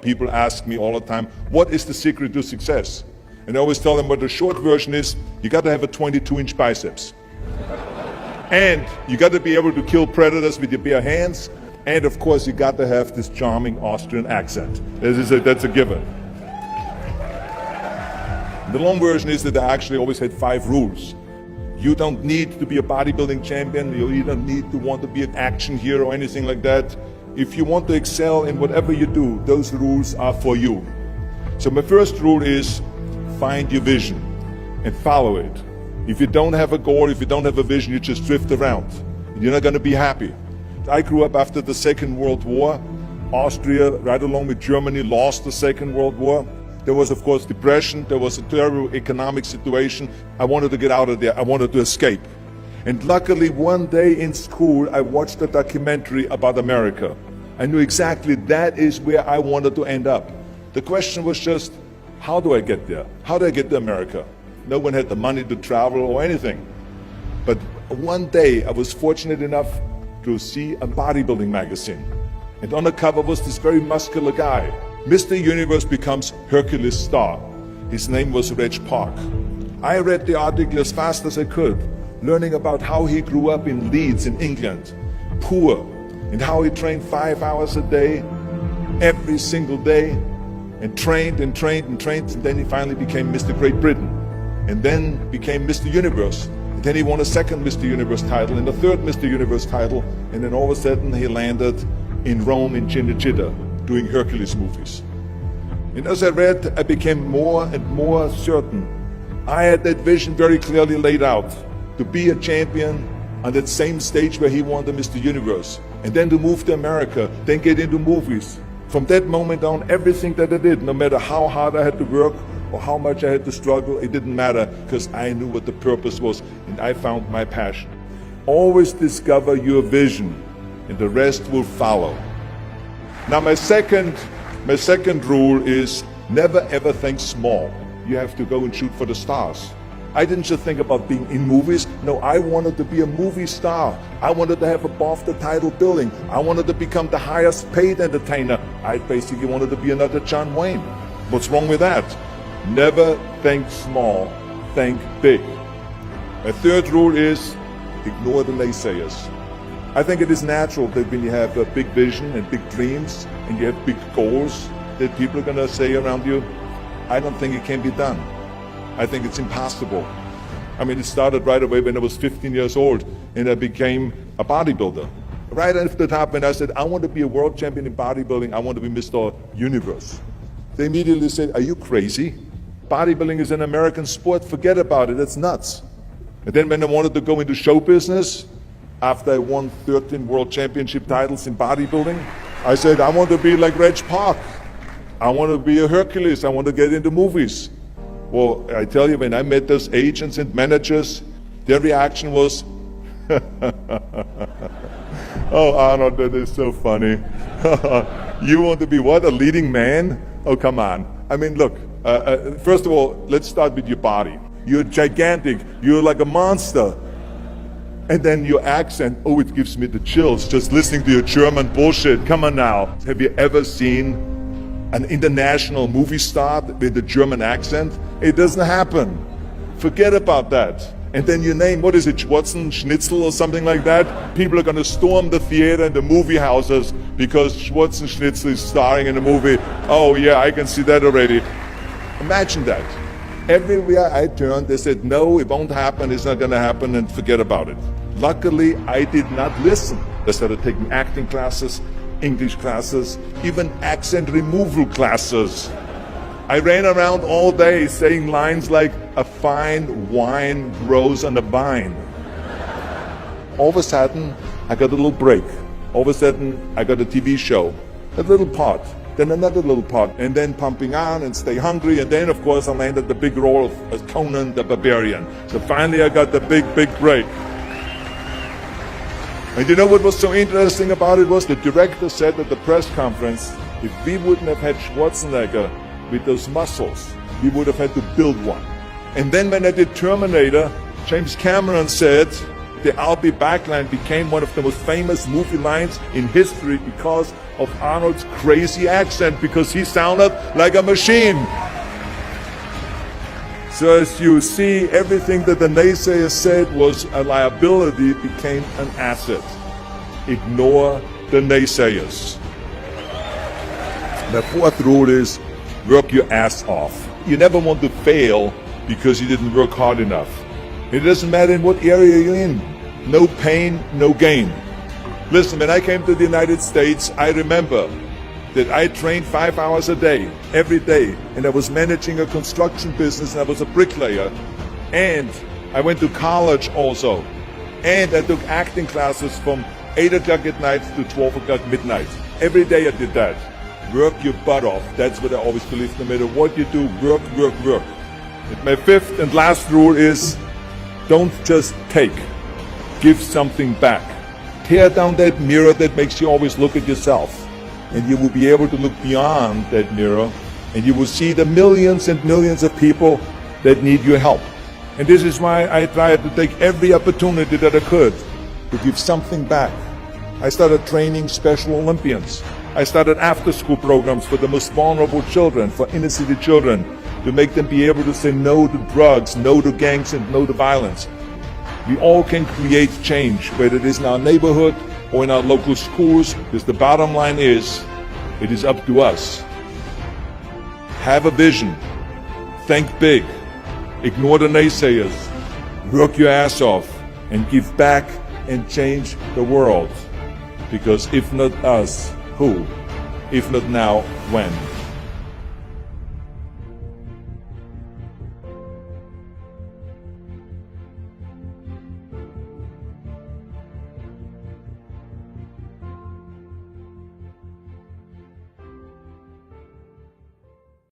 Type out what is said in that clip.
people ask me all the time, what is the secret to success? And I always tell them what the short version is, you got to have a 22-inch biceps. And you got to be able to kill predators with your bare hands. And of course, you got to have this charming Austrian accent. That's a given. The long version is that I actually always had 5 rules. You don't need to be a bodybuilding champion. You don't need to want to be an action hero or anything like that. If you want to excel in whatever you do, those rules are for you. So my first rule is find your vision and follow it. If you don't have a goal, if you don't have a vision, you just drift around. You're not going to be happy. I grew up after the Second World War. Austria, right along with Germany, lost the Second World War. There was, of course, depression. There was a terrible economic situation. I wanted to get out of there. I wanted to escape. And luckily, one day in school, I watched a documentary about America. I knew exactly that is where I wanted to end up. The question was just, how do I get there? How do I get to America? No one had the money to travel or anything. But one day, I was fortunate enough to see a bodybuilding magazine. And on the cover was this very muscular guy. Mr. Universe becomes Hercules star. His name was Reg Park. I read the article as fast as I could, learning about how he grew up in Leeds in England, poor, and how he trained 5 hours a day, every single day, and trained and trained and trained, and then he finally became Mr. Great Britain, and then became Mr. Universe. And then he won a second Mr. Universe title and a third Mr. Universe title, and then all of a sudden he landed in Rome in Cinecittà, doing Hercules movies. And as I read, I became more and more certain. I had that vision very clearly laid out, to be a champion on that same stage where he won the Mr. Universe, and then to move to America, then get into movies. From that moment on, everything that I did, no matter how hard I had to work or how much I had to struggle, it didn't matter, because I knew what the purpose was, and I found my passion. Always discover your vision, and the rest will follow. Now my second rule is never ever think small. You have to go and shoot for the stars. I didn't just think about being in movies. No, I wanted to be a movie star. I wanted to have above the title billing. I wanted to become the highest paid entertainer. I basically wanted to be another John Wayne. What's wrong with that? Never think small, think big. My third rule is ignore the naysayers. I think it is natural that when you have a big vision and big dreams and you have big goals, that people are going to say around you, I don't think it can be done. I think it's impossible. I mean, it started right away when I was 15 years old and I became a bodybuilder. Right after the top, when I said, I want to be a world champion in bodybuilding, I want to be Mr. Universe. They immediately said, are you crazy? Bodybuilding is an American sport, forget about it, it's nuts. And then when I wanted to go into show business, after I won 13 world championship titles in bodybuilding, I said, I want to be like Reg Park. I want to be a Hercules. I want to get into movies. Well, I tell you, when I met those agents and managers, their reaction was, oh, Arnold, that is so funny. You want to be what, a leading man? Oh, come on. I mean, look, first of all, let's start with your body. You're gigantic. You're like a monster. And then your accent, oh, it gives me the chills just listening to your German bullshit. Come on now. Have you ever seen an international movie star with a German accent? It doesn't happen. Forget about that. And then your name, what is it, Schwarzen, Schnitzel or something like that? People are going to storm the theater and the movie houses because Schwarzen Schnitzel is starring in a movie. Oh yeah, I can see that already. Imagine that. Everywhere I turned, they said, no, it won't happen, it's not going to happen, and forget about it. Luckily, I did not listen. I started taking acting classes, English classes, even accent removal classes. I ran around all day saying lines like, a fine wine grows on a vine. All of a sudden, I got a little break. All of a sudden, I got a TV show, a little part. Then another little part, and then Pumping On and Stay Hungry, and then of course I landed the big role of Conan the Barbarian. So finally I got the big break. And you know what was so interesting about it was the director said at the press conference, if we wouldn't have had Schwarzenegger with those muscles, we would have had to build one. And then when I did Terminator, James Cameron said, the "I'll be back" line became one of the most famous movie lines in history because of Arnold's crazy accent, because he sounded like a machine. So as you see, everything that the naysayers said was a liability became an asset. Ignore the naysayers. The fourth rule is work your ass off. You never want to fail because you didn't work hard enough. It doesn't matter in what area you're in. No pain, no gain. Listen, when I came to the United States, I remember that I trained 5 hours a day, every day, and I was managing a construction business, and I was a bricklayer, and I went to college also, and I took acting classes from 8 o'clock at night to 12 o'clock midnight. Every day I did that. Work your butt off. That's what I always believe. No matter what you do, work, work, work. And my fifth and last rule is, don't just take. Give something back. Tear down that mirror that makes you always look at yourself. And you will be able to look beyond that mirror, and you will see the millions and millions of people that need your help. And this is why I tried to take every opportunity that I could to give something back. I started training Special Olympians. I started after-school programs for the most vulnerable children, for inner-city children, to make them be able to say no to drugs, no to gangs, and no to violence. We all can create change, whether it is in our neighborhood or in our local schools, because the bottom line is, it is up to us. Have a vision. Think big. Ignore the naysayers. Work your ass off and give back and change the world. Because if not us, who? If not now, when?